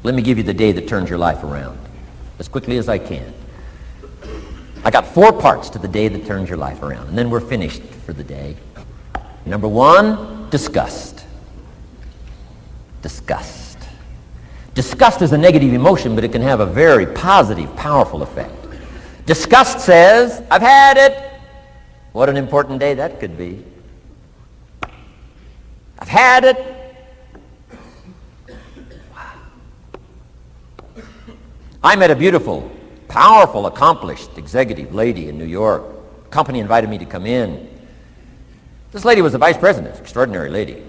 Let me give you the day that turns your life around as quickly as I can. I got 4 parts to the day that turns your life around, and then we're finished for the day. Number 1, disgust. Disgust. Disgust is a negative emotion, but it can have a very positive, powerful effect. Disgust says, I've had it. What an important day that could be. I've had it. Wow. I met a beautiful, powerful, accomplished executive lady in New York. The company invited me to come in. This lady was the vice president, extraordinary lady.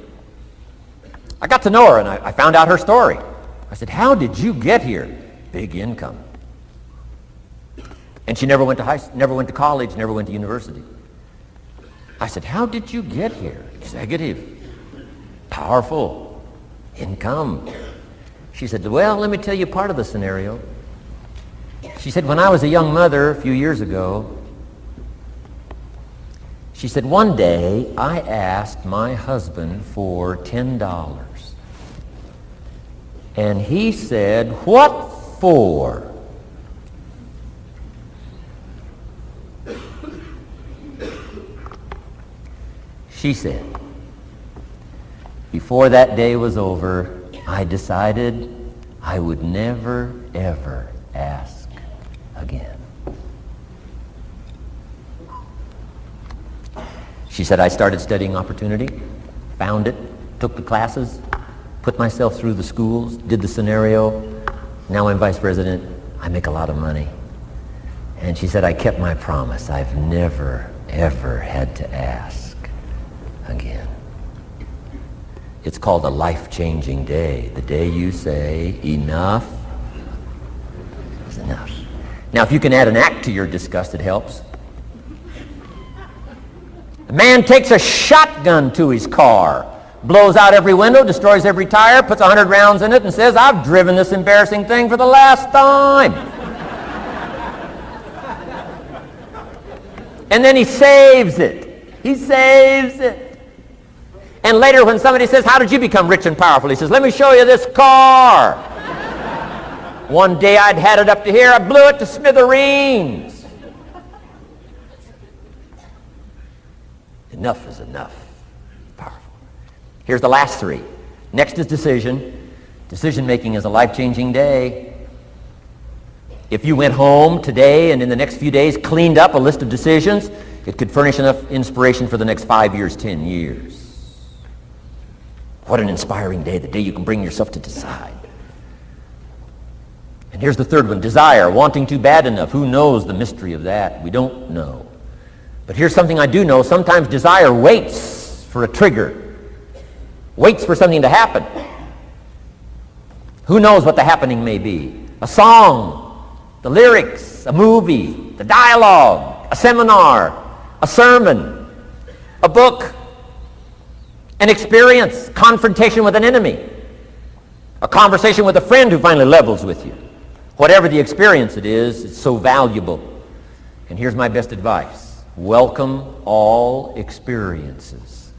I got to know her and I found out her story. I said, how did you get here? Big income. And she never went to college, never went to university. I said, how did you get here? Executive, powerful, income. She said, well, let me tell you part of the scenario. She said, when I was a young mother a few years ago, she said, one day I asked my husband for $10. And he said, what for? She said, before that day was over, I decided I would never, ever ask again. She said, I started studying opportunity, found it, took the classes, put myself through the schools, did the scenario. Now I'm vice president. I make a lot of money. And she said, I kept my promise. I've never, ever had to ask again. It's called a life-changing day. The day you say, enough is enough. Now, if you can add an act to your disgust, it helps. A man takes a shotgun to his car, blows out every window, destroys every tire, puts 100 rounds in it, and says, I've driven this embarrassing thing for the last time. And then he saves it. He saves it. And later when somebody says, how did you become rich and powerful? He says, let me show you this car. One day I'd had it up to here, I blew it to smithereens. Enough is enough. Powerful. Here's the last 3. Next is decision. Decision making is a life-changing day. If you went home today and in the next few days cleaned up a list of decisions, it could furnish enough inspiration for the next 5 years, 10 years. What an inspiring day, the day you can bring yourself to decide. And here's the 3rd one, desire, wanting to bad enough. Who knows the mystery of that? We don't know. But here's something I do know. Sometimes desire waits for a trigger, waits for something to happen. Who knows what the happening may be? A song, the lyrics, a movie, the dialogue, a seminar, a sermon, a book, an experience, confrontation with an enemy, a conversation with a friend who finally levels with you. Whatever the experience it is, it's so valuable. And here's my best advice. Welcome all experiences.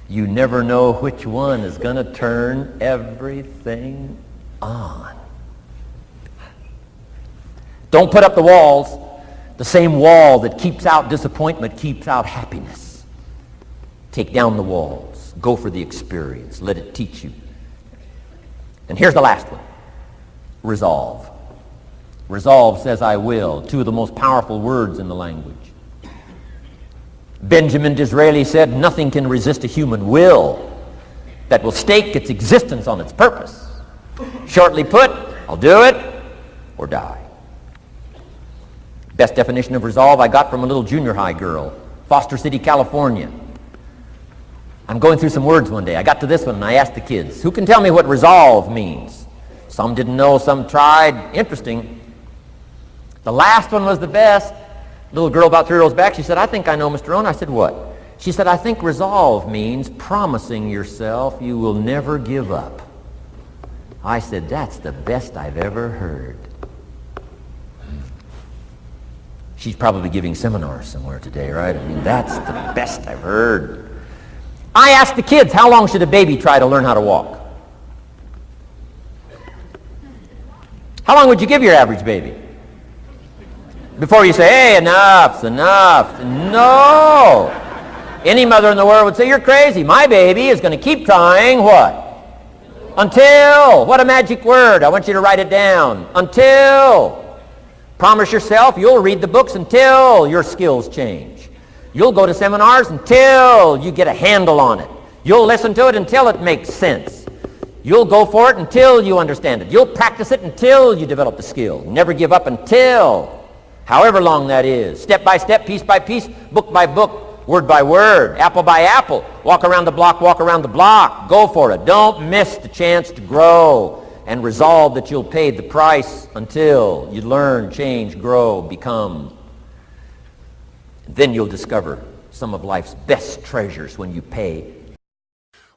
You never know which one is going to turn everything on. Don't put up the walls. The same wall that keeps out disappointment keeps out happiness. Take down the walls. Go for the experience. Let it teach you. And here's the last one. Resolve. Resolve says I will. 2 of the most powerful words in the language. Benjamin Disraeli said, nothing can resist a human will that will stake its existence on its purpose. Shortly put, I'll do it or die. Best definition of resolve I got from a little junior high girl, Foster City, California. I'm going through some words one day. I got to this one and I asked the kids, who can tell me what resolve means? Some didn't know, some tried. Interesting. The last one was the best. Little girl about 3 rows back, she said, I think I know, Mr. Rohn. I said, what? She said, I think resolve means promising yourself you will never give up. I said, that's the best I've ever heard. She's probably giving seminars somewhere today, right? I mean, that's the best I've heard. I asked the kids, how long should a baby try to learn how to walk? How long would you give your average baby? Before you say, hey, enough's enough. No. Any mother in the world would say, you're crazy. My baby is going to keep trying what? Until. What a magic word. I want you to write it down. Until. Promise yourself you'll read the books until your skills change. You'll go to seminars until you get a handle on it. You'll listen to it until it makes sense. You'll go for it until you understand it. You'll practice it until you develop the skill. Never give up until, however long that is. Step by step, piece by piece, book by book, word by word, apple by apple. Walk around the block, walk around the block. Go for it. Don't miss the chance to grow, and resolve that you'll pay the price until you learn, change, grow, become. Then you'll discover some of life's best treasures when you pay.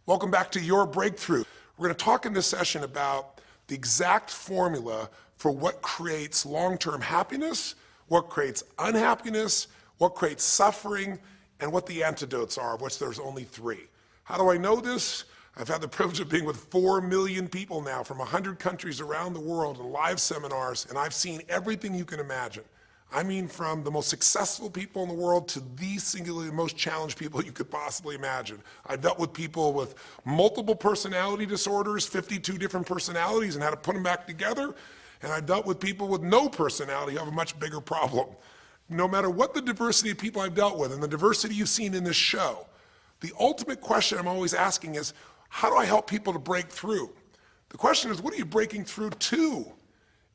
Welcome back to Your Breakthrough. We're going to talk in this session about the exact formula for what creates long-term happiness, what creates unhappiness, what creates suffering, and what the antidotes are, of which there's only 3. How do I know this? I've had the privilege of being with 4 million people now from 100 countries around the world in live seminars, and I've seen everything you can imagine. I mean, from the most successful people in the world to the singularly most challenged people you could possibly imagine. I've dealt with people with multiple personality disorders, 52 different personalities, and how to put them back together. And I've dealt with people with no personality who have a much bigger problem. No matter what the diversity of people I've dealt with and the diversity you've seen in this show, the ultimate question I'm always asking is, how do I help people to break through? The question is, what are you breaking through to?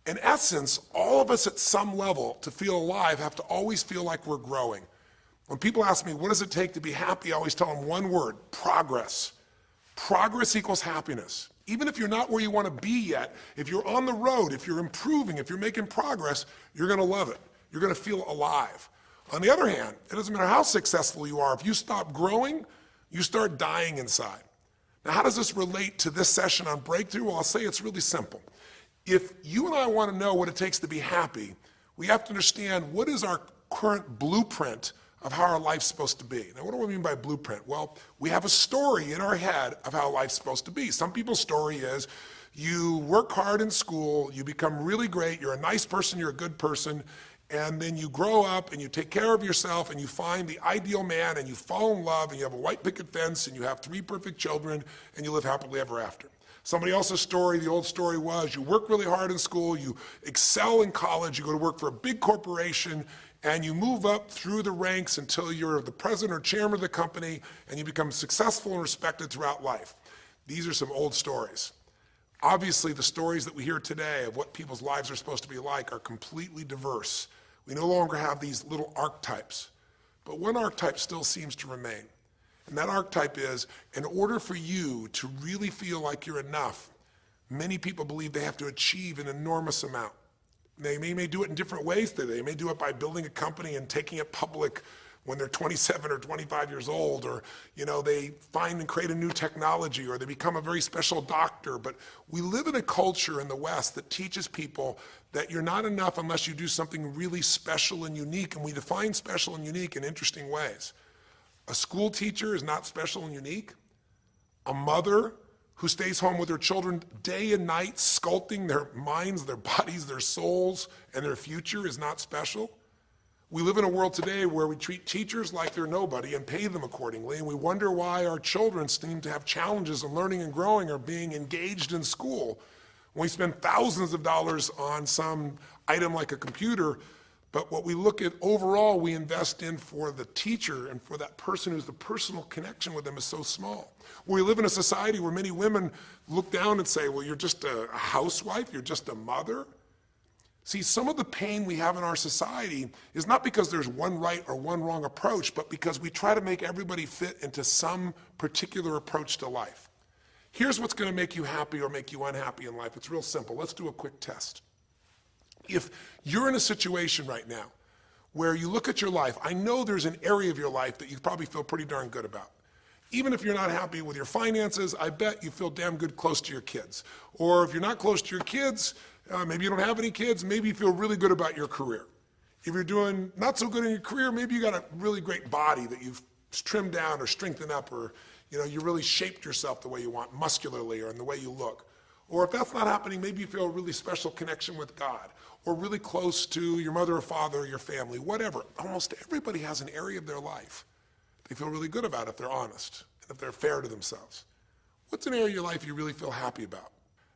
In essence, all of us at some level to feel alive have to always feel like we're growing. When people ask me, what does it take to be happy? I always tell them one word: progress. Progress equals happiness. Even if you're not where you want to be yet, if you're on the road, if you're improving, if you're making progress, you're going to love it. You're going to feel alive. On the other hand, it doesn't matter how successful you are. If you stop growing, you start dying inside. Now, how does this relate to this session on breakthrough? Well, I'll say it's really simple. If you and I want to know what it takes to be happy, we have to understand what is our current blueprint of how our life's supposed to be. Now, what do I mean by blueprint? Well, we have a story in our head of how life's supposed to be. Some people's story is you work hard in school, you become really great, you're a nice person, you're a good person, and then you grow up and you take care of yourself and you find the ideal man and you fall in love and you have a white picket fence and you have 3 perfect children and you live happily ever after. Somebody else's story, the old story was, you work really hard in school, you excel in college, you go to work for a big corporation, and you move up through the ranks until you're the president or chairman of the company, and you become successful and respected throughout life. These are some old stories. Obviously, the stories that we hear today of what people's lives are supposed to be like are completely diverse. We no longer have these little archetypes, but one archetype still seems to remain. And that archetype is, in order for you to really feel like you're enough, many people believe they have to achieve an enormous amount. They may do it in different ways today. They may do it by building a company and taking it public when they're 27 or 25 years old, or they find and create a new technology, or they become a very special doctor. But we live in a culture in the West that teaches people that you're not enough unless you do something really special and unique, and we define special and unique in interesting ways. A school teacher is not special and unique. A mother who stays home with her children day and night, sculpting their minds, their bodies, their souls, and their future is not special. We live in a world today where we treat teachers like they're nobody and pay them accordingly, and we wonder why our children seem to have challenges in learning and growing or being engaged in school. When we spend thousands of dollars on some item like a computer, but what we look at overall, we invest in for the teacher and for that person who's the personal connection with them is so small. We live in a society where many women look down and say, well, you're just a housewife, you're just a mother. See, some of the pain we have in our society is not because there's one right or one wrong approach, but because we try to make everybody fit into some particular approach to life. Here's what's going to make you happy or make you unhappy in life. It's real simple. Let's do a quick test. If you're in a situation right now where you look at your life, I know there's an area of your life that you probably feel pretty darn good about. Even if you're not happy with your finances, I bet you feel damn good close to your kids. Or if you're not close to your kids, maybe you don't have any kids, maybe you feel really good about your career. If you're doing not so good in your career, maybe you got a really great body that you've trimmed down or strengthened up, or you really shaped yourself the way you want, muscularly, or in the way you look. Or if that's not happening, maybe you feel a really special connection with God, or really close to your mother or father or your family, whatever. Almost everybody has an area of their life they feel really good about if they're honest and if they're fair to themselves. What's an area of your life you really feel happy about?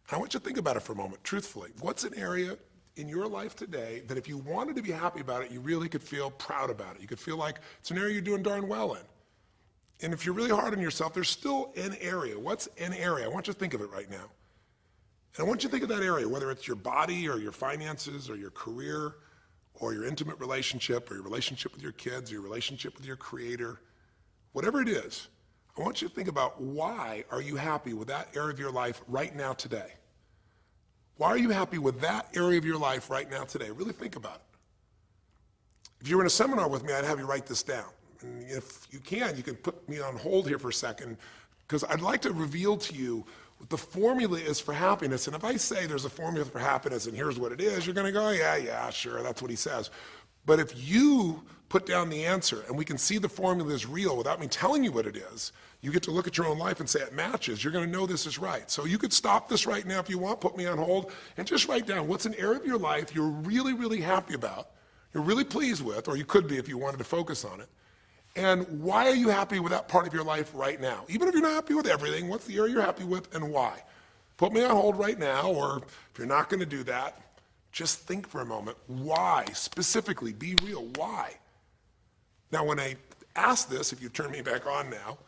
And I want you to think about it for a moment, truthfully. What's an area in your life today that if you wanted to be happy about it, you really could feel proud about it? You could feel like it's an area you're doing darn well in. And if you're really hard on yourself, there's still an area. What's an area? I want you to think of it right now. And I want you to think of that area, whether it's your body or your finances or your career or your intimate relationship or your relationship with your kids or your relationship with your creator, whatever it is. I want you to think about, why are you happy with that area of your life right now today? Why are you happy with that area of your life right now today? Really think about it. If you were in a seminar with me, I'd have you write this down. And if you can put me on hold here for a second, because I'd like to reveal to you what the formula is for happiness. And if I say there's a formula for happiness and here's what it is, you're going to go, yeah, sure, that's what he says. But if you put down the answer and we can see the formula is real without me telling you what it is, you get to look at your own life and say it matches. You're going to know this is right. So you could stop this right now if you want, put me on hold, and just write down what's an area of your life you're really, really happy about, you're really pleased with, or you could be if you wanted to focus on it. And why are you happy with that part of your life right now? Even if you're not happy with everything, what's the area you're happy with and why? Put me on hold right now, or if you're not going to do that, just think for a moment. Why? Specifically, be real. Why? Now, when I ask this, if you turn me back on now,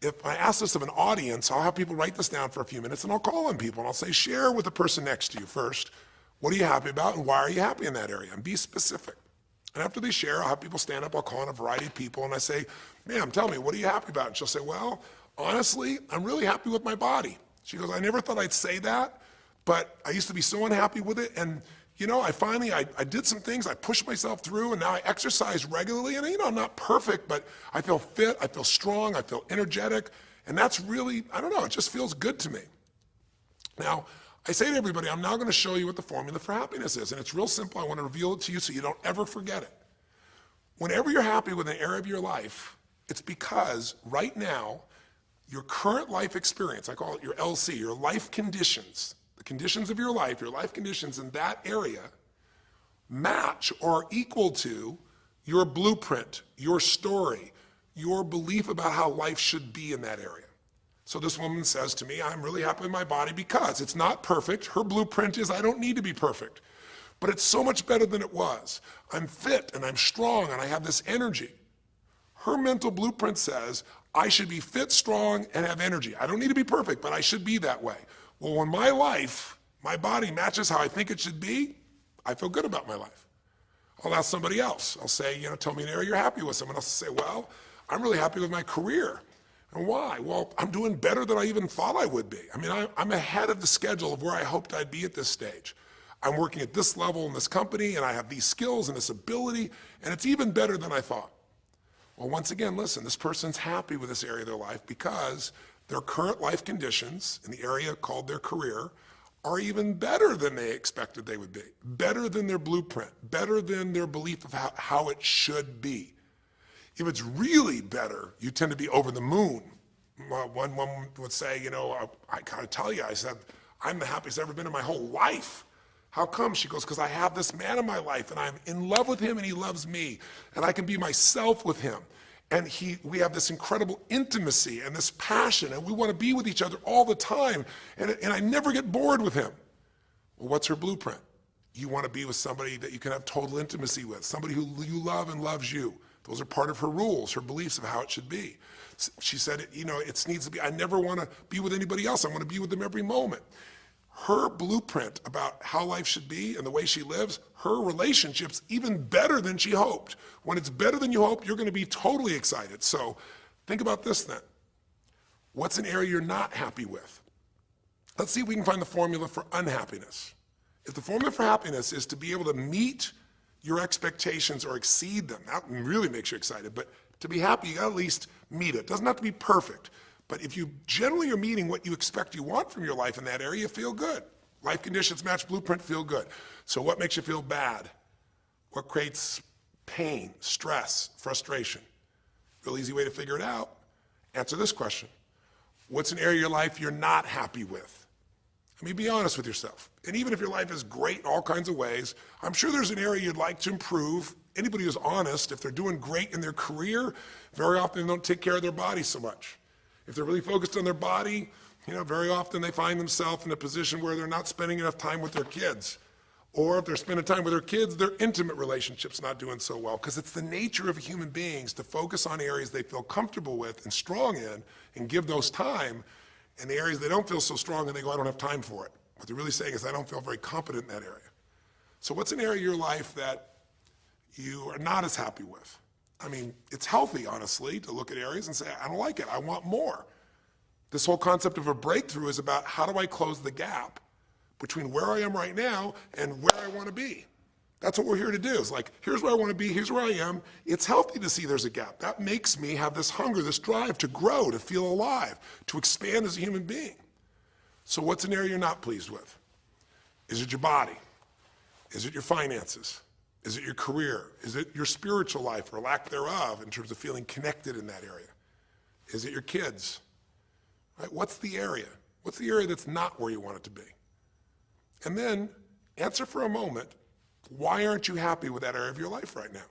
if I ask this of an audience, I'll have people write this down for a few minutes, and I'll call on people, and I'll say, share with the person next to you first. What are you happy about, and why are you happy in that area? And be specific. And after they share, I'll have people stand up, I'll call on a variety of people, and I say, ma'am, tell me, what are you happy about? And she'll say, well, honestly, I'm really happy with my body. She goes, I never thought I'd say that, but I used to be so unhappy with it, and you know, I did some things, I pushed myself through, and now I exercise regularly, and you know, I'm not perfect, but I feel fit, I feel strong, I feel energetic, and that's really, I don't know, it just feels good to me. Now, I say to everybody, I'm now going to show you what the formula for happiness is, and it's real simple. I want to reveal it to you so you don't ever forget it. Whenever you're happy with an area of your life, it's because right now, your current life experience, I call it your LC, your life conditions, the conditions of your life conditions in that area match or are equal to your blueprint, your story, your belief about how life should be in that area. So this woman says to me, I'm really happy with my body because it's not perfect. Her blueprint is I don't need to be perfect, but it's so much better than it was. I'm fit and I'm strong and I have this energy. Her mental blueprint says I should be fit, strong, and have energy. I don't need to be perfect, but I should be that way. Well, when my life, my body matches how I think it should be, I feel good about my life. I'll ask somebody else. I'll say, you know, tell me an area you're happy with. Someone else will say, well, I'm really happy with my career. And why? Well, I'm doing better than I even thought I would be. I mean, I'm ahead of the schedule of where I hoped I'd be at this stage. I'm working at this level in this company, and I have these skills and this ability, and it's even better than I thought. Well, once again, listen, this person's happy with this area of their life because their current life conditions in the area called their career are even better than they expected they would be, better than their blueprint, better than their belief of how it should be. If it's really better, you tend to be over the moon. One woman would say, you know, I gotta tell you, I said, I'm the happiest I've ever been in my whole life. How come? She goes, because I have this man in my life and I'm in love with him and he loves me and I can be myself with him. And we have this incredible intimacy and this passion and we want to be with each other all the time and I never get bored with him. Well, what's her blueprint? You want to be with somebody that you can have total intimacy with, somebody who you love and loves you. Those are part of her rules, her beliefs of how it should be. She said, you know, it needs to be, I never want to be with anybody else. I want to be with them every moment. Her blueprint about how life should be and the way she lives, her relationship's even better than she hoped. When it's better than you hope, you're going to be totally excited. So think about this then. What's an area you're not happy with? Let's see if we can find the formula for unhappiness. If the formula for happiness is to be able to meet your expectations or exceed them, that really makes you excited, but to be happy, you gotta at least meet it. It doesn't have to be perfect, but if you generally are meeting what you expect you want from your life in that area, you feel good. Life conditions match blueprint, feel good. So what makes you feel bad? What creates pain, stress, frustration? Real easy way to figure it out. Answer this question. What's an area of your life you're not happy with? I mean, be honest with yourself. And even if your life is great in all kinds of ways, I'm sure there's an area you'd like to improve. Anybody who's honest, if they're doing great in their career, very often they don't take care of their body so much. If they're really focused on their body, very often they find themselves in a position where they're not spending enough time with their kids. Or if they're spending time with their kids, their intimate relationship's not doing so well. Because it's the nature of human beings to focus on areas they feel comfortable with and strong in and give those time. And the areas they don't feel so strong and they go, I don't have time for it. What they're really saying is, I don't feel very competent in that area. So what's an area of your life that you are not as happy with? I mean, it's healthy, honestly, to look at areas and say, I don't like it, I want more. This whole concept of a breakthrough is about how do I close the gap between where I am right now and where I want to be. That's what we're here to do. It's like, here's where I want to be, here's where I am. It's healthy to see there's a gap. That makes me have this hunger, this drive to grow, to feel alive, to expand as a human being. So what's an area you're not pleased with? Is it your body? Is it your finances? Is it your career? Is it your spiritual life or lack thereof in terms of feeling connected in that area? Is it your kids? Right? What's the area? What's the area that's not where you want it to be? And then answer for a moment, why aren't you happy with that area of your life right now?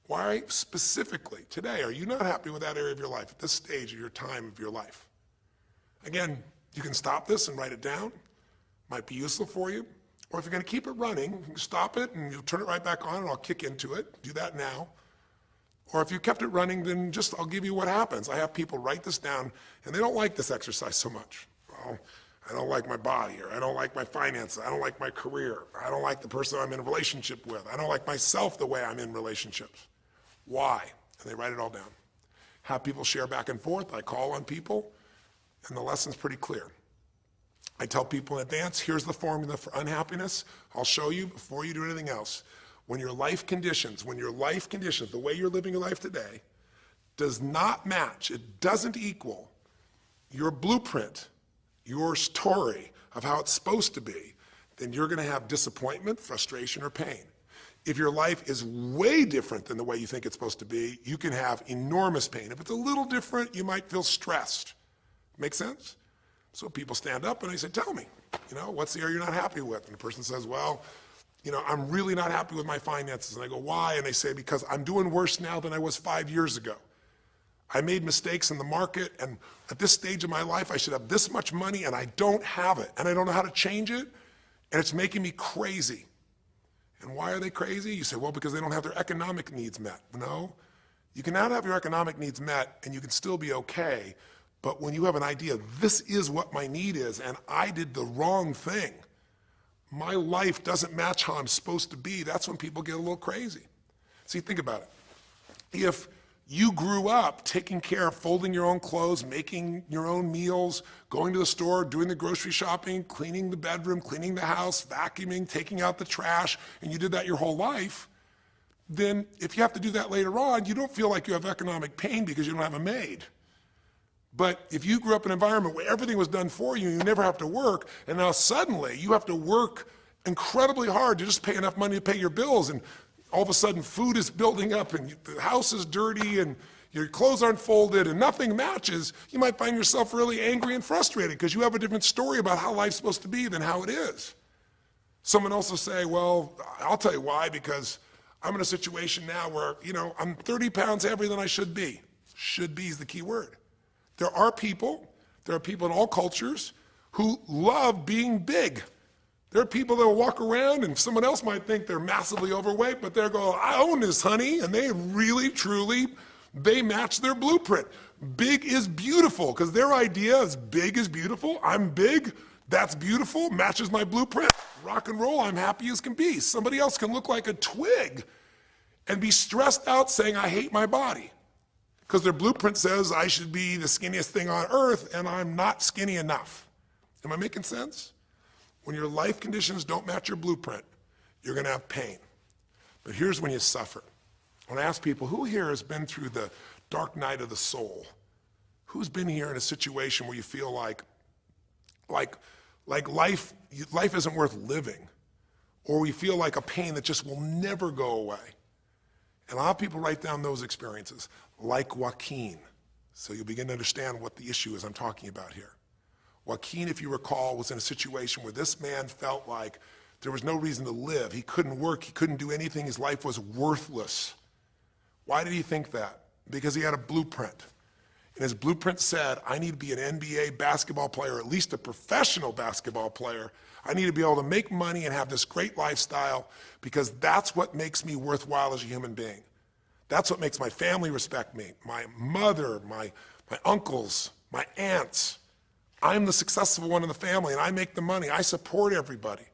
Why specifically today are you not happy with that area of your life at this stage of your time of your life? Again, you can stop this and write it down. Might be useful for you. Or if you're going to keep it running, you can stop it and you'll turn it right back on and I'll kick into it. Do that now. Or if you kept it running, then I'll give you what happens. I have people write this down and they don't like this exercise so much. Well, I don't like my body, or I don't like my finances, I don't like my career, I don't like the person I'm in a relationship with, I don't like myself the way I'm in relationships. Why? And they write it all down. Have people share back and forth. I call on people, and the lesson's pretty clear. I tell people in advance, here's the formula for unhappiness. I'll show you before you do anything else. When your life conditions, the way you're living your life today, does not match, it doesn't equal your blueprint, your story of how it's supposed to be, then you're going to have disappointment, frustration, or pain. If your life is way different than the way you think it's supposed to be, you can have enormous pain. If it's a little different, you might feel stressed. Make sense? So people stand up and they say, tell me, what's the area you're not happy with? And the person says, well, I'm really not happy with my finances. And I go, why? And they say, because I'm doing worse now than I was 5 years ago. I made mistakes in the market, and at this stage of my life, I should have this much money, and I don't have it, and I don't know how to change it, and it's making me crazy. And why are they crazy? You say, well, because they don't have their economic needs met. No, you can not have your economic needs met, and you can still be okay, but when you have an idea, this is what my need is, and I did the wrong thing, my life doesn't match how I'm supposed to be, that's when people get a little crazy. See, think about it. If you grew up taking care of folding your own clothes, making your own meals, going to the store, doing the grocery shopping, cleaning the bedroom, cleaning the house, vacuuming, taking out the trash, and you did that your whole life, then if you have to do that later on, you don't feel like you have economic pain because you don't have a maid. But if you grew up in an environment where everything was done for you, you never have to work, and now suddenly you have to work incredibly hard to just pay enough money to pay your bills, and all of a sudden food is building up and the house is dirty and your clothes aren't folded and nothing matches, you might find yourself really angry and frustrated because you have a different story about how life's supposed to be than how it is. Someone else will say, well, I'll tell you why, because I'm in a situation now where, I'm 30 pounds heavier than I should be. Should be is the key word. There are people in all cultures who love being big. There are people that will walk around and someone else might think they're massively overweight, but they're going, I own this, honey, and they really, truly, they match their blueprint. Big is beautiful, because their idea is big is beautiful. I'm big, that's beautiful, matches my blueprint. Rock and roll, I'm happy as can be. Somebody else can look like a twig and be stressed out saying, I hate my body, because their blueprint says I should be the skinniest thing on earth, and I'm not skinny enough. Am I making sense? When your life conditions don't match your blueprint, you're going to have pain. But here's when you suffer. When I ask people, who here has been through the dark night of the soul? Who's been here in a situation where you feel like life isn't worth living, or we feel like a pain that just will never go away? And a lot of people write down those experiences, like Joaquin. So you'll begin to understand what the issue is I'm talking about here. Joaquin, if you recall, was in a situation where this man felt like there was no reason to live. He couldn't work. He couldn't do anything. His life was worthless. Why did he think that? Because he had a blueprint. And his blueprint said, I need to be an NBA basketball player, at least a professional basketball player. I need to be able to make money and have this great lifestyle because that's what makes me worthwhile as a human being. That's what makes my family respect me. My mother, my uncles, my aunts. I'm the successful one in the family and I make the money. I support everybody.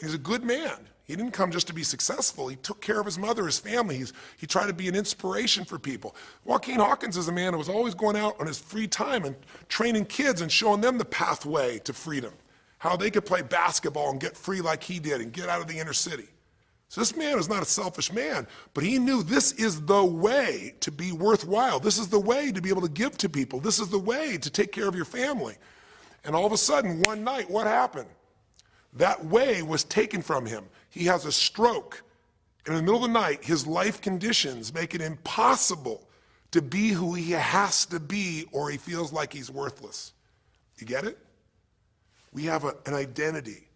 He's a good man. He didn't come just to be successful. He took care of his mother, his family. He tried to be an inspiration for people. Joaquin Hawkins is a man who was always going out on his free time and training kids and showing them the pathway to freedom, how they could play basketball and get free like he did and get out of the inner city. So this man is not a selfish man, but he knew this is the way to be worthwhile. This is the way to be able to give to people. This is the way to take care of your family. And all of a sudden, one night, what happened? That way was taken from him. He has a stroke. And in the middle of the night, his life conditions make it impossible to be who he has to be or he feels like he's worthless. You get it? We have an identity.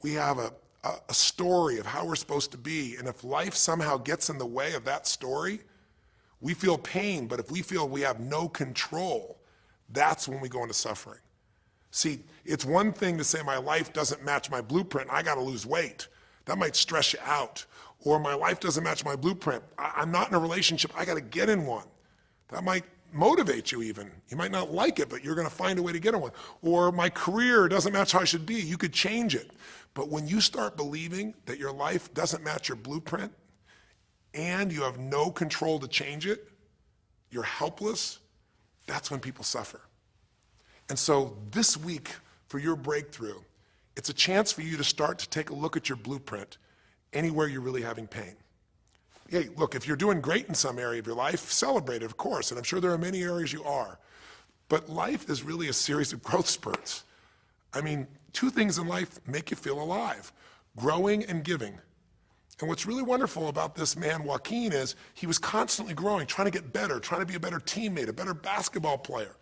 We have a story of how we're supposed to be. And if life somehow gets in the way of that story, we feel pain. But if we feel we have no control, that's when we go into suffering. See, it's one thing to say my life doesn't match my blueprint, I gotta lose weight. That might stress you out. Or my life doesn't match my blueprint, I'm not in a relationship, I gotta get in one. That might motivate you even. You might not like it, but you're gonna find a way to get in one. Or my career doesn't match how I should be, you could change it. But when you start believing that your life doesn't match your blueprint and you have no control to change it, you're helpless, that's when people suffer. And so this week, for your breakthrough, it's a chance for you to start to take a look at your blueprint anywhere you're really having pain. Hey, look, if you're doing great in some area of your life, celebrate it, of course, and I'm sure there are many areas you are. But life is really a series of growth spurts. I mean, two things in life make you feel alive, growing and giving. And what's really wonderful about this man, Joaquin, is he was constantly growing, trying to get better, trying to be a better teammate, a better basketball player.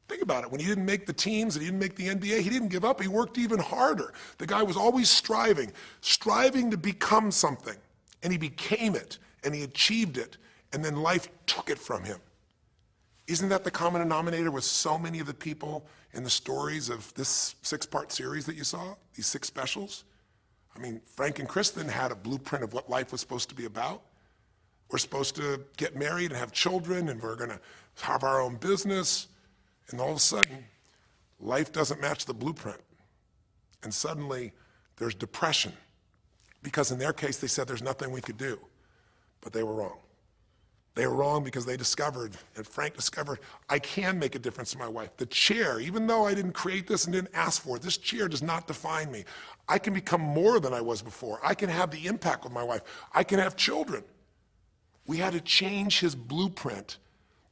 Think about it. When he didn't make the teams and he didn't make the NBA, he didn't give up. He worked even harder. The guy was always striving to become something. And he became it, and he achieved it, and then life took it from him. Isn't that the common denominator with so many of the people in the stories of this 6-part series that you saw, these 6 specials? I mean, Frank and Kristen had a blueprint of what life was supposed to be about. We're supposed to get married and have children, and we're going to have our own business. And all of a sudden, life doesn't match the blueprint. And suddenly, there's depression. Because in their case, they said there's nothing we could do. But they were wrong. They were wrong because they discovered, and Frank discovered, I can make a difference to my wife. The chair, even though I didn't create this and didn't ask for it, this chair does not define me. I can become more than I was before. I can have the impact with my wife. I can have children. We had to change his blueprint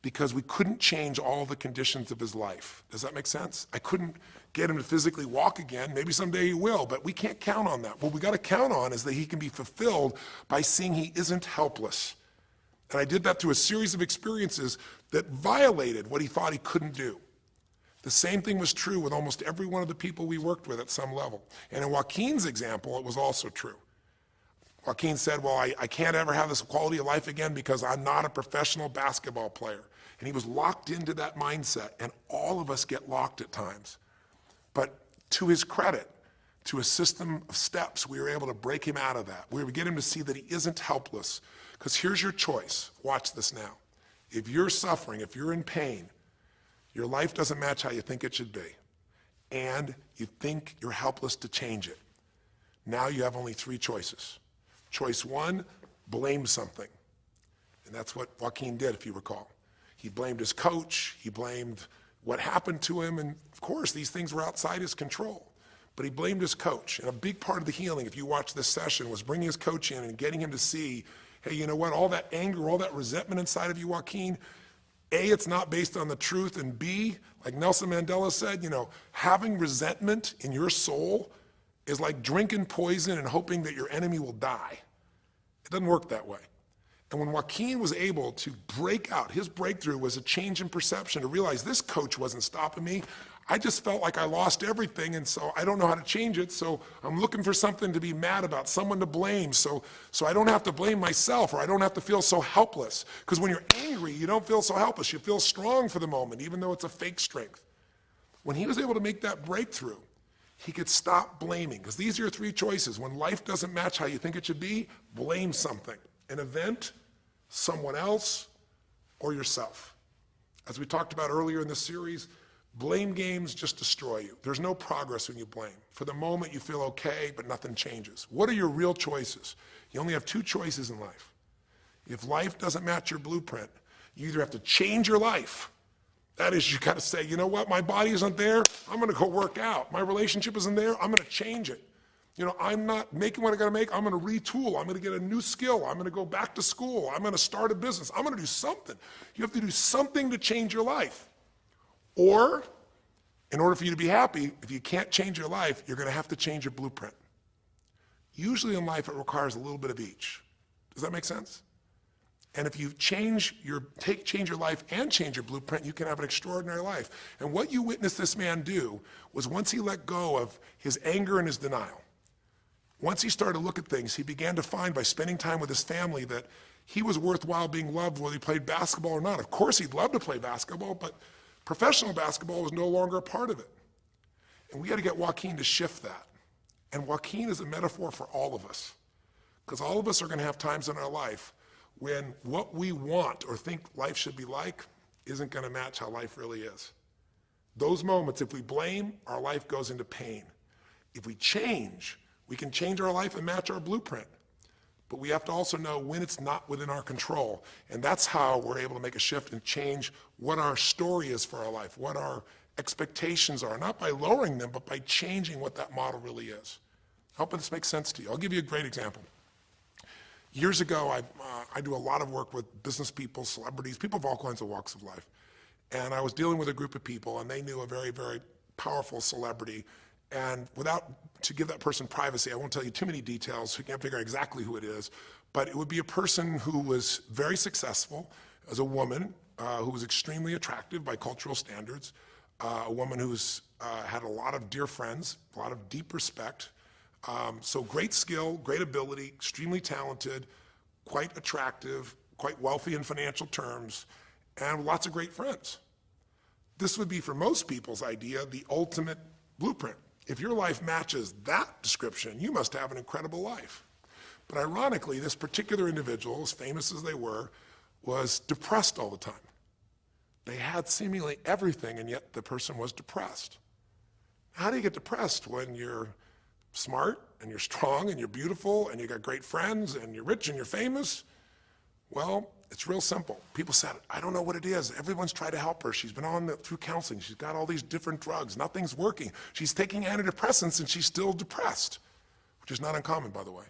because we couldn't change all the conditions of his life. Does that make sense? I couldn't get him to physically walk again. Maybe someday he will, but we can't count on that. What we gotta count on is that he can be fulfilled by seeing he isn't helpless. And I did that through a series of experiences that violated what he thought he couldn't do. The same thing was true with almost every one of the people we worked with at some level. And in Joaquin's example, it was also true. Joaquin said, well, I can't ever have this quality of life again because I'm not a professional basketball player. And he was locked into that mindset, and all of us get locked at times. But to his credit, to a system of steps, we were able to break him out of that. We were able to get him to see that he isn't helpless. Because here's your choice. Watch this now. If you're suffering, if you're in pain, your life doesn't match how you think it should be, and you think you're helpless to change it, now you have only 3 choices. Choice 1, blame something. And that's what Joaquin did, if you recall. He blamed his coach, he blamed what happened to him, and of course, these things were outside his control. But he blamed his coach. And a big part of the healing, if you watch this session, was bringing his coach in and getting him to see, hey, you know what, all that anger, all that resentment inside of you, Joaquin, A, it's not based on the truth, and B, like Nelson Mandela said, you know, having resentment in your soul is like drinking poison and hoping that your enemy will die. It doesn't work that way. And when Joaquin was able to break out, his breakthrough was a change in perception, to realize this coach wasn't stopping me. I just felt like I lost everything, and so I don't know how to change it, so I'm looking for something to be mad about, someone to blame, so I don't have to blame myself, or I don't have to feel so helpless. Because when you're angry, you don't feel so helpless. You feel strong for the moment, even though it's a fake strength. When he was able to make that breakthrough, he could stop blaming. Because these are your three choices. When life doesn't match how you think it should be, blame something. An event, someone else, or yourself. As we talked about earlier in this series, blame games just destroy you. There's no progress when you blame. For the moment, you feel okay, but nothing changes. What are your real choices? You only have two choices in life. If life doesn't match your blueprint, you either have to change your life. That is, you got to say, you know what, my body isn't there, I'm going to go work out. My relationship isn't there, I'm going to change it. You know, I'm not making what I got to make, I'm going to retool, I'm going to get a new skill, I'm going to go back to school, I'm going to start a business, I'm going to do something. You have to do something to change your life. Or, in order for you to be happy, if you can't change your life, you're going to have to change your blueprint. Usually in life, it requires a little bit of each. Does that make sense? And if you change your life and change your blueprint, you can have an extraordinary life. And what you witnessed this man do was once he let go of his anger and his denial, once he started to look at things, he began to find by spending time with his family that he was worthwhile being loved whether he played basketball or not. Of course, he'd love to play basketball, but professional basketball was no longer a part of it. And we got to get Joaquin to shift that. And Joaquin is a metaphor for all of us, because all of us are going to have times in our life when what we want or think life should be like isn't going to match how life really is. Those moments, if we blame, our life goes into pain. If we change, we can change our life and match our blueprint. But we have to also know when it's not within our control. And that's how we're able to make a shift and change what our story is for our life, what our expectations are, not by lowering them, but by changing what that model really is. I hope this makes sense to you. I'll give you a great example. Years ago, I do a lot of work with business people, celebrities, people of all kinds of walks of life. And I was dealing with a group of people, and they knew a very, very powerful celebrity. And to give that person privacy, I won't tell you too many details, so you can't figure out exactly who it is, but it would be a person who was very successful as a woman, who was extremely attractive by cultural standards, a woman who's had a lot of dear friends, a lot of deep respect. So great skill, great ability, extremely talented, quite attractive, quite wealthy in financial terms, and lots of great friends. This would be, for most people's idea, the ultimate blueprint. If your life matches that description, you must have an incredible life. But ironically, this particular individual, as famous as they were, was depressed all the time. They had seemingly everything, and yet the person was depressed. How do you get depressed when you're smart and you're strong and you're beautiful and you got great friends and you're rich and you're famous? Well, it's real simple. People said, I don't know what it is. Everyone's tried to help her. She's been through counseling. She's got all these different drugs. Nothing's working. She's taking antidepressants and she's still depressed, which is not uncommon, by the way.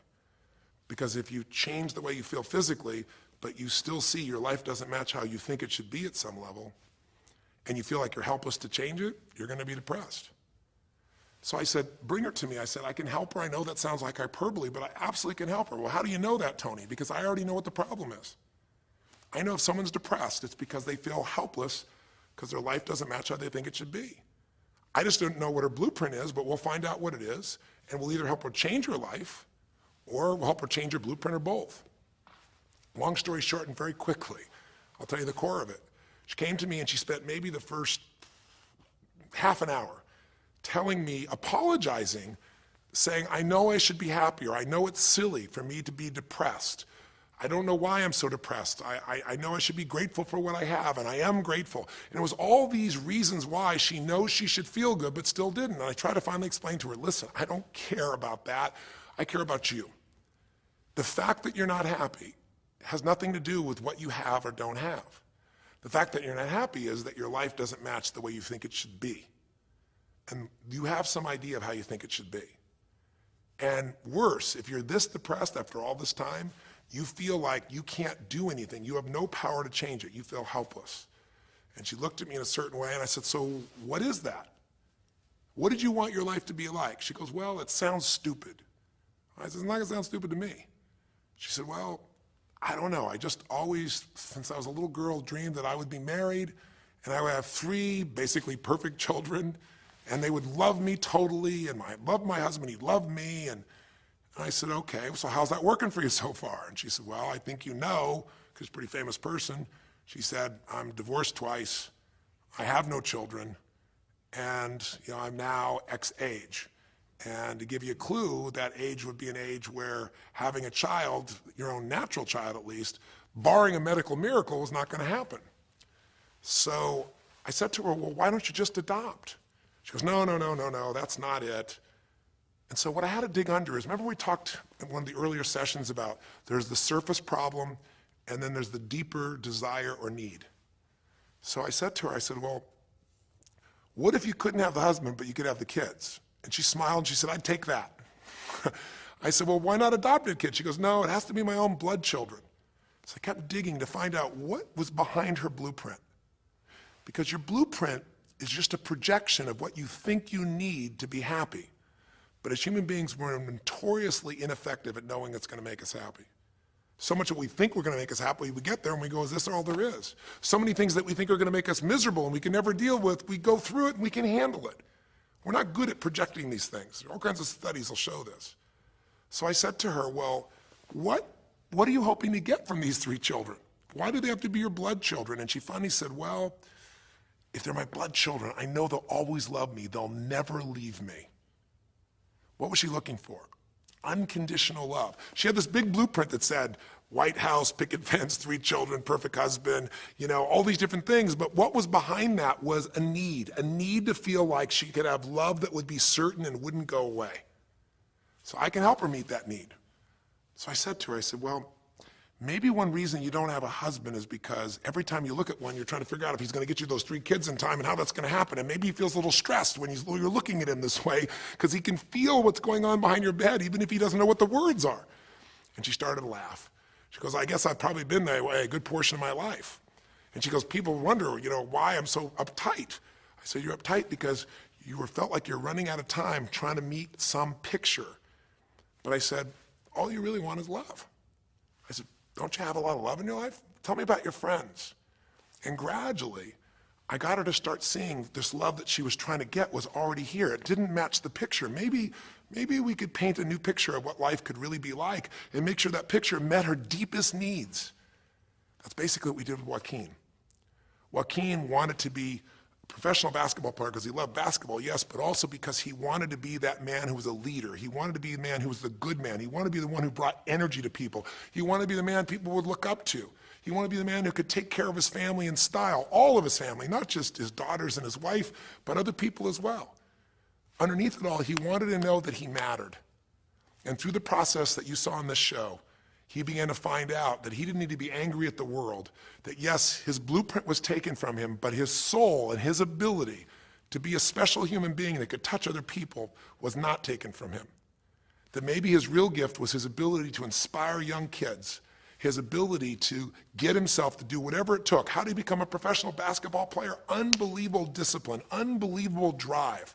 Because if you change the way you feel physically, but you still see your life doesn't match how you think it should be at some level, and you feel like you're helpless to change it, you're going to be depressed. So I said, bring her to me. I said, I can help her. I know that sounds like hyperbole, but I absolutely can help her. Well, how do you know that, Tony? Because I already know what the problem is. I know if someone's depressed, it's because they feel helpless because their life doesn't match how they think it should be. I just don't know what her blueprint is, but we'll find out what it is, and we'll either help her change her life or we'll help her change her blueprint, or both. Long story short, and very quickly, I'll tell you the core of it. She came to me and she spent maybe the first half an hour telling me, apologizing, saying, I know I should be happier. I know it's silly for me to be depressed. I don't know why I'm so depressed. I know I should be grateful for what I have, and I am grateful. And it was all these reasons why she knows she should feel good, but still didn't. And I tried to finally explain to her, listen, I don't care about that. I care about you. The fact that you're not happy has nothing to do with what you have or don't have. The fact that you're not happy is that your life doesn't match the way you think it should be. And you have some idea of how you think it should be. And worse, if you're this depressed after all this time, you feel like you can't do anything. You have no power to change it. You feel helpless. And she looked at me in a certain way, and I said, so what is that? What did you want your life to be like? She goes, well, it sounds stupid. I said, it's not going to sound stupid to me. She said, well, I don't know. I just always, since I was a little girl, dreamed that I would be married and I would have 3 basically perfect children, and they would love me totally, and I loved my husband, he loved me, and I said, okay, so how's that working for you so far? And she said, well, I think you know, because she's a pretty famous person. She said, I'm divorced twice, I have no children, and I'm now X age. And to give you a clue, that age would be an age where having a child, your own natural child at least, barring a medical miracle, is not going to happen. So I said to her, well, why don't you just adopt? She goes, no, that's not it. And so what I had to dig under is, remember we talked in one of the earlier sessions about there's the surface problem and then there's the deeper desire or need. So I said to her, I said, well, what if you couldn't have the husband but you could have the kids? And she smiled and she said, I'd take that. I said, well, why not adopted kids? She goes, no, it has to be my own blood children. So I kept digging to find out what was behind her blueprint. Because your blueprint is just a projection of what you think you need to be happy. But as human beings, we're notoriously ineffective at knowing it's going to make us happy. So much that we think we're going to make us happy, we get there and we go, is this all there is? So many things that we think are going to make us miserable and we can never deal with, we go through it and we can handle it. We're not good at projecting these things. All kinds of studies will show this. So I said to her, well, what are you hoping to get from these 3 children? Why do they have to be your blood children? And she finally said, well, if they're my blood children, I know they'll always love me. They'll never leave me. What was she looking for? Unconditional love. She had this big blueprint that said, White House, picket fence, 3 children, perfect husband, all these different things. But what was behind that was a need to feel like she could have love that would be certain and wouldn't go away. So I can help her meet that need. So I said to her, I said, well, maybe one reason you don't have a husband is because every time you look at one, you're trying to figure out if he's going to get you those 3 kids in time and how that's going to happen. And maybe he feels a little stressed when you're looking at him this way because he can feel what's going on behind your bed, even if he doesn't know what the words are. And she started to laugh. She goes, I guess I've probably been that way a good portion of my life. And she goes, people wonder, why I'm so uptight. I said, you're uptight because you felt like you're running out of time trying to meet some picture. But I said, all you really want is love. I said, don't you have a lot of love in your life? Tell me about your friends. And gradually, I got her to start seeing this love that she was trying to get was already here. It didn't match the picture. Maybe we could paint a new picture of what life could really be like and make sure that picture met her deepest needs. That's basically what we did with Joaquin. Joaquin wanted to be a professional basketball player because he loved basketball, yes, but also because he wanted to be that man who was a leader. He wanted to be the man who was the good man. He wanted to be the one who brought energy to people. He wanted to be the man people would look up to. He wanted to be the man who could take care of his family in style, all of his family, not just his daughters and his wife, but other people as well. Underneath it all, he wanted to know that he mattered. And through the process that you saw on this show, he began to find out that he didn't need to be angry at the world, that yes, his blueprint was taken from him, but his soul and his ability to be a special human being that could touch other people was not taken from him. That maybe his real gift was his ability to inspire young kids, his ability to get himself to do whatever it took. How did he become a professional basketball player? Unbelievable discipline, unbelievable drive.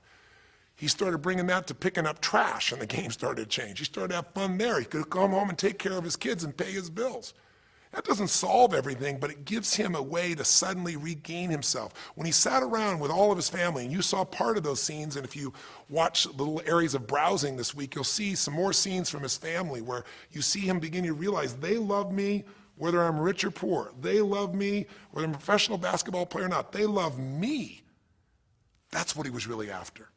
He started bringing that to picking up trash, and the game started to change. He started to have fun there. He could come home and take care of his kids and pay his bills. That doesn't solve everything, but it gives him a way to suddenly regain himself. When he sat around with all of his family, and you saw part of those scenes, and if you watch little areas of browsing this week, you'll see some more scenes from his family where you see him beginning to realize they love me whether I'm rich or poor. They love me whether I'm a professional basketball player or not. They love me. That's what he was really after.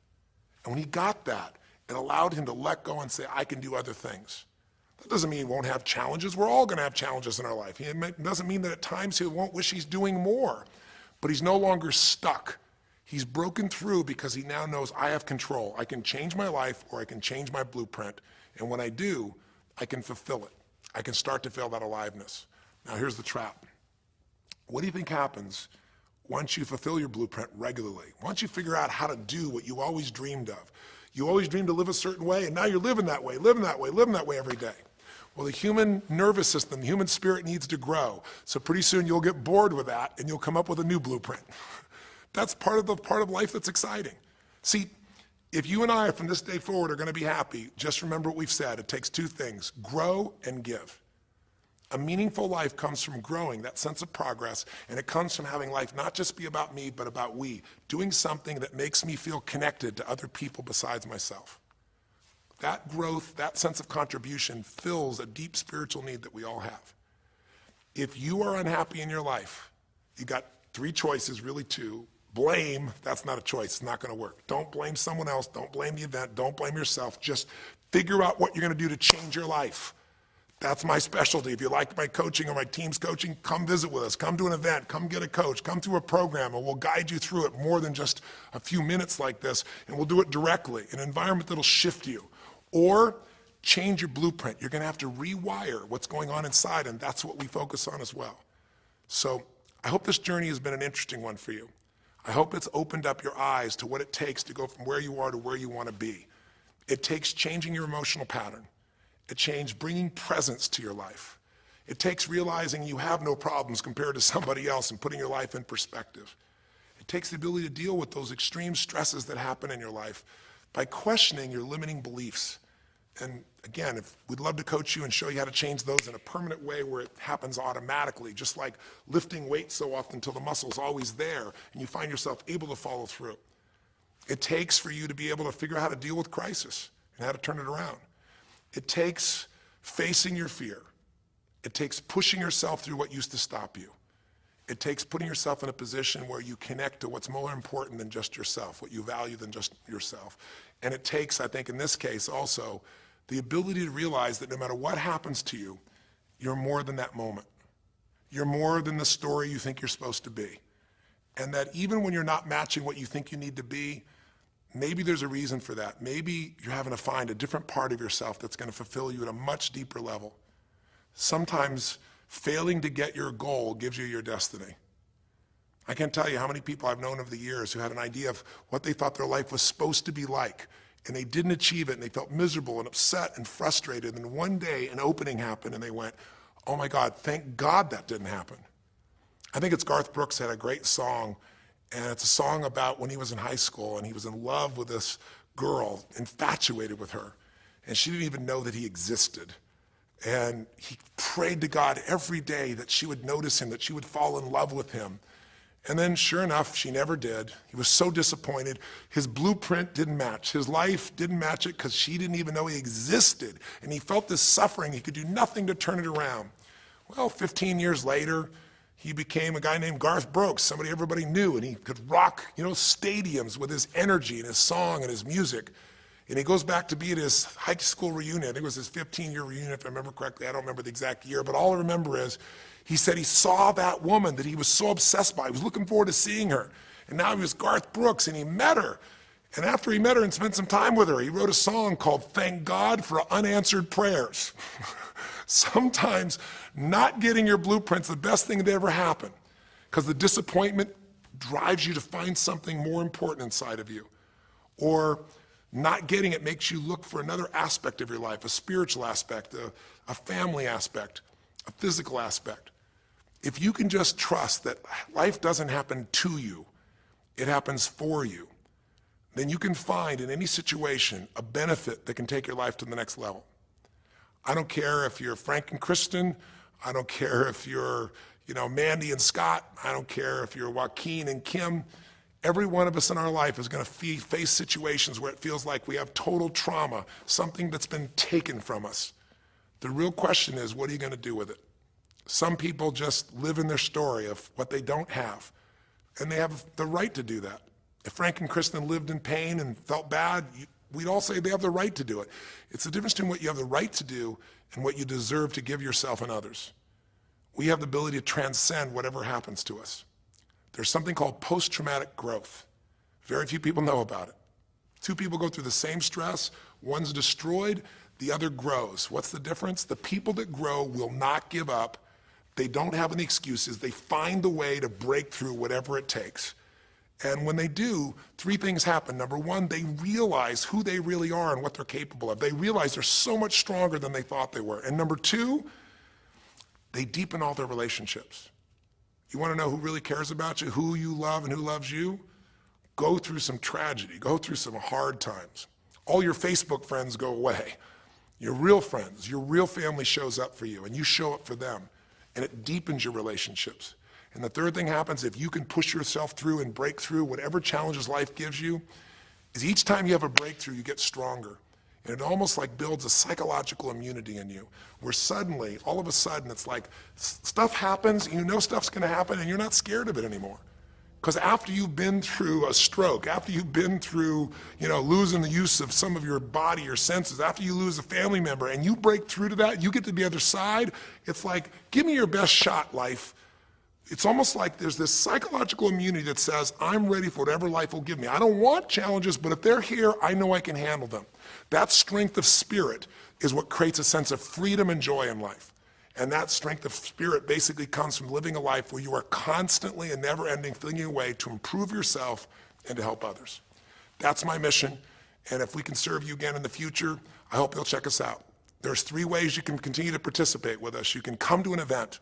And when he got that, it allowed him to let go and say, I can do other things. That doesn't mean he won't have challenges. We're all going to have challenges in our life. It doesn't mean that at times he won't wish he's doing more. But he's no longer stuck. He's broken through because he now knows I have control. I can change my life or I can change my blueprint. And when I do, I can fulfill it. I can start to feel that aliveness. Now here's the trap. What do you think happens once you fulfill your blueprint regularly? Once you figure out how to do what you always dreamed of? You always dreamed to live a certain way, and now you're living that way every day. Well, the human nervous system, the human spirit needs to grow. So pretty soon you'll get bored with that, and you'll come up with a new blueprint. That's part of life that's exciting. See, if you and I from this day forward are going to be happy, just remember what we've said. It takes 2 things, grow and give. A meaningful life comes from growing, that sense of progress, and it comes from having life not just be about me, but about we, doing something that makes me feel connected to other people besides myself. That growth, that sense of contribution fills a deep spiritual need that we all have. If you are unhappy in your life, you got 3 choices, really 2. Blame, that's not a choice, it's not gonna work. Don't blame someone else, don't blame the event, don't blame yourself, just figure out what you're gonna do to change your life. That's my specialty. If you like my coaching or my team's coaching, come visit with us, come to an event, come get a coach, come through a program, and we'll guide you through it more than just a few minutes like this, and we'll do it directly, in an environment that'll shift you. Or change your blueprint. You're gonna have to rewire what's going on inside, and that's what we focus on as well. So I hope this journey has been an interesting one for you. I hope it's opened up your eyes to what it takes to go from where you are to where you want to be. It takes changing your emotional pattern. It takes bringing presence to your life. It takes realizing you have no problems compared to somebody else and putting your life in perspective. It takes the ability to deal with those extreme stresses that happen in your life by questioning your limiting beliefs. And again, we'd love to coach you and show you how to change those in a permanent way where it happens automatically, just like lifting weights so often until the muscle's always there and you find yourself able to follow through. It takes for you to be able to figure out how to deal with crisis and how to turn it around. It takes facing your fear. It takes pushing yourself through what used to stop you. It takes putting yourself in a position where you connect to what's more important than just yourself, what you value than just yourself. And it takes, I think in this case also, the ability to realize that no matter what happens to you, you're more than that moment. You're more than the story you think you're supposed to be. And that even when you're not matching what you think you need to be, maybe there's a reason for that. Maybe you're having to find a different part of yourself that's going to fulfill you at a much deeper level. Sometimes failing to get your goal gives you your destiny. I can't tell you how many people I've known over the years who had an idea of what they thought their life was supposed to be like, and they didn't achieve it, and they felt miserable and upset and frustrated, and one day an opening happened, and they went, oh my God, thank God that didn't happen. I think it's Garth Brooks had a great song, and it's a song about when he was in high school, and he was in love with this girl, infatuated with her, and she didn't even know that he existed. And he prayed to God every day that she would notice him, that she would fall in love with him. And then sure enough, she never did. He was so disappointed. His blueprint didn't match. His life didn't match it because she didn't even know he existed. And he felt this suffering. He could do nothing to turn it around. Well, 15 years later, he became a guy named Garth Brooks, somebody everybody knew, and he could rock, stadiums with his energy and his song and his music. And he goes back to be at his high school reunion. I think it was his 15-year reunion, if I remember correctly. I don't remember the exact year, but all I remember is he said he saw that woman that he was so obsessed by. He was looking forward to seeing her. And now he was Garth Brooks, and he met her. And after he met her and spent some time with her, he wrote a song called Thank God for Unanswered Prayers. Sometimes not getting your blueprint's the best thing that ever happened, because the disappointment drives you to find something more important inside of you. Or not getting it makes you look for another aspect of your life, a spiritual aspect, a family aspect, a physical aspect. If you can just trust that life doesn't happen to you, it happens for you, then you can find in any situation a benefit that can take your life to the next level. I don't care if you're Frank and Kristen, I don't care if you're, Mandy and Scott, I don't care if you're Joaquin and Kim. Every one of us in our life is going to face situations where it feels like we have total trauma, something that's been taken from us. The real question is, what are you going to do with it? Some people just live in their story of what they don't have, and they have the right to do that. If Frank and Kristen lived in pain and felt bad, we'd all say they have the right to do it. It's the difference between what you have the right to do and what you deserve to give yourself and others. We have the ability to transcend whatever happens to us. There's something called post-traumatic growth. Very few people know about it. 2 people go through the same stress, one's destroyed, the other grows. What's the difference? The people that grow will not give up. They don't have any excuses. They find the way to break through whatever it takes. And when they do, 3 things happen. Number 1, they realize who they really are and what they're capable of. They realize they're so much stronger than they thought they were. And number 2, they deepen all their relationships. You want to know who really cares about you, who you love and who loves you? Go through some tragedy, go through some hard times. All your Facebook friends go away. Your real friends, your real family shows up for you, and you show up for them, and it deepens your relationships. And the third thing happens, if you can push yourself through and break through whatever challenges life gives you, is each time you have a breakthrough, you get stronger. And it almost like builds a psychological immunity in you, where suddenly, all of a sudden, it's like stuff happens, and you know stuff's gonna happen, and you're not scared of it anymore. Because after you've been through a stroke, after you've been through, losing the use of some of your body, your senses, after you lose a family member, and you break through to that, you get to the other side, it's like, give me your best shot, life. It's almost like there's this psychological immunity that says, I'm ready for whatever life will give me. I don't want challenges, but if they're here, I know I can handle them. That strength of spirit is what creates a sense of freedom and joy in life. And that strength of spirit basically comes from living a life where you are constantly and never-ending thinking away to improve yourself and to help others. That's my mission, and if we can serve you again in the future, I hope you'll check us out. There's 3 ways you can continue to participate with us. You can come to an event,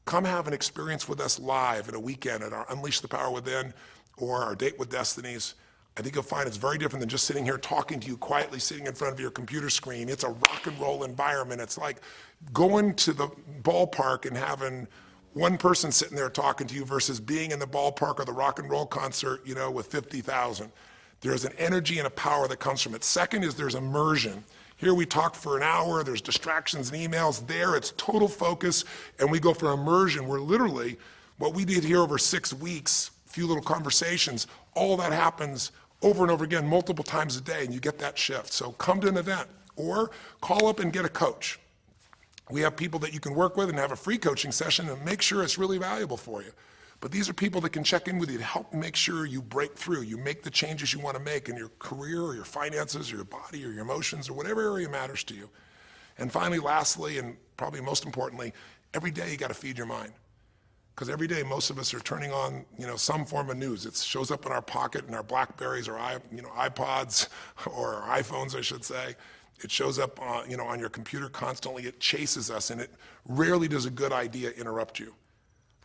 come have an experience with us live at a weekend at our Unleash the Power Within or our Date with Destinies. I think you'll find it's very different than just sitting here talking to you quietly, sitting in front of your computer screen. It's a rock and roll environment. It's like going to the ballpark and having one person sitting there talking to you versus being in the ballpark or the rock and roll concert, with 50,000. There's an energy and a power that comes from it. Second is there's immersion. Here we talk for an hour, there's distractions and emails. There it's total focus, and we go for immersion where literally what we did here over 6 weeks, a few little conversations, all that happens over and over again, multiple times a day, and you get that shift. So come to an event or call up and get a coach. We have people that you can work with and have a free coaching session and make sure it's really valuable for you. But these are people that can check in with you to help make sure you break through, you make the changes you want to make in your career or your finances or your body or your emotions or whatever area matters to you. And finally, lastly, and probably most importantly, every day you got to feed your mind. Because every day most of us are turning on, some form of news. It shows up in our pocket, in our Blackberries or iPods or our iPhones, I should say. It shows up, on your computer constantly. It chases us, and it rarely does a good idea interrupt you.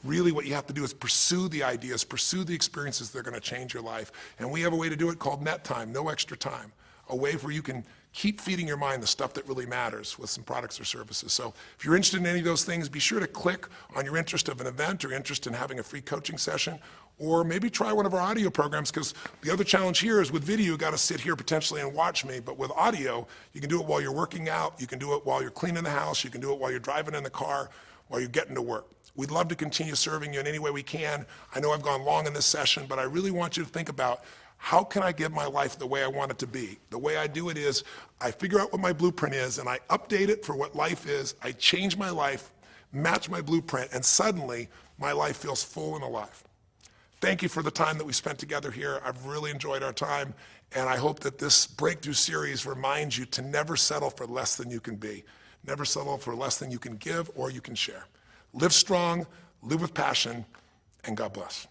Really what you have to do is pursue the ideas, pursue the experiences that are going to change your life. And we have a way to do it called net time, no extra time. A way where you can keep feeding your mind the stuff that really matters with some products or services. So if you're interested in any of those things, be sure to click on your interest of an event or interest in having a free coaching session, or maybe try one of our audio programs, because the other challenge here is with video, you got to sit here potentially and watch me, but with audio, you can do it while you're working out, you can do it while you're cleaning the house, you can do it while you're driving in the car, while you're getting to work. We'd love to continue serving you in any way we can. I know I've gone long in this session, but I really want you to think about, how can I give my life the way I want it to be? The way I do it is I figure out what my blueprint is and I update it for what life is. I change my life, match my blueprint, and suddenly my life feels full and alive. Thank you for the time that we spent together here. I've really enjoyed our time, and I hope that this breakthrough series reminds you to never settle for less than you can be. Never settle for less than you can give or you can share. Live strong, live with passion, and God bless.